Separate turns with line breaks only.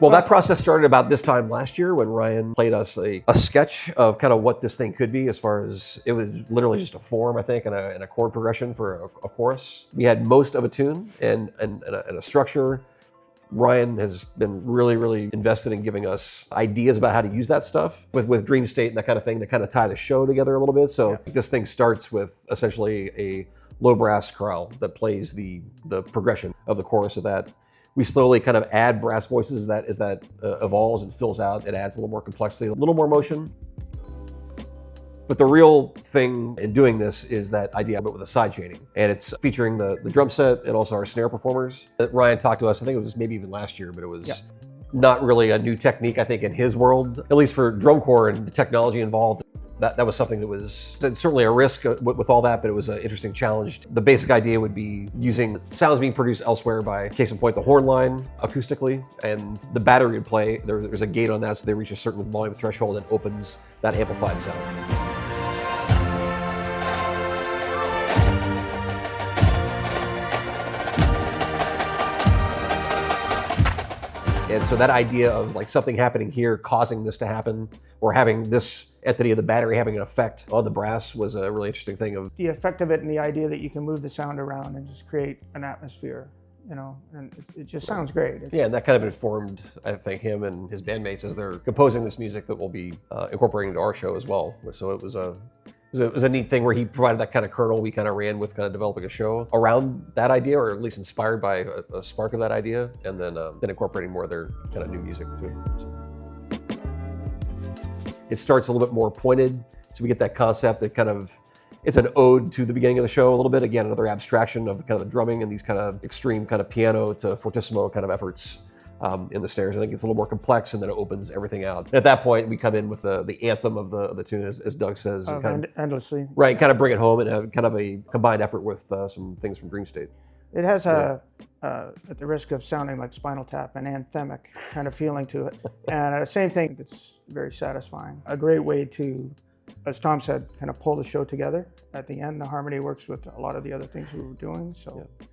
Well, that process started about this time last year when Ryan played us a sketch of kind of what this thing could be, as far as it was literally just a form, I think, and a chord progression for a chorus. We had most of a tune and a structure. Ryan has been really, really invested in giving us ideas about how to use that stuff with Dream State and that kind of thing to kind of tie the show together a little bit. So this thing starts with essentially a low brass chorale that plays the progression of the chorus of that. We slowly kind of add brass voices as that evolves and fills out. It adds a little more complexity, a little more motion. But the real thing in doing this is that idea, but with a sidechaining. And it's featuring the drum set and also our snare performers. Ryan talked to us, I think it was maybe even last year, but it was not really a new technique, I think, in his world, at least for drum corps and the technology involved. That was something that was certainly a risk with all that, but it was an interesting challenge. The basic idea would be using sounds being produced elsewhere by, case in point, the horn line acoustically, and the battery would play. There's a gate on that, so they reach a certain volume threshold and opens that amplified sound. And so that idea of like something happening here causing this to happen, or having this entity of the battery having an effect on the brass, was a really interesting thing. Of
the effect of it and the idea that you can move the sound around and just create an atmosphere, you know, and it just sounds great.
Yeah, and that kind of informed, I think, him and his bandmates as they're composing this music that we'll be incorporating into our show as well. So it was a neat thing where he provided that kind of kernel. We kind of ran with kind of developing a show around that idea, or at least inspired by a spark of that idea, and then incorporating more of their kind of new music to it. So it starts a little bit more pointed, so we get that concept that kind of, it's an ode to the beginning of the show a little bit. Again, another abstraction of kind of the drumming and these kind of extreme kind of piano to fortissimo kind of efforts in the snares. I think it's a little more complex, and then it opens everything out. And at that point, we come in with the anthem of the tune, as Doug says.
Kind of, endlessly.
Right, kind of bring it home and have kind of a combined effort with some things from Dream State.
It has at the risk of sounding like Spinal Tap, an anthemic kind of feeling to it. And same thing, it's very satisfying. A great way to, as Tom said, kind of pull the show together at the end. The harmony works with a lot of the other things we were doing. So. Yeah.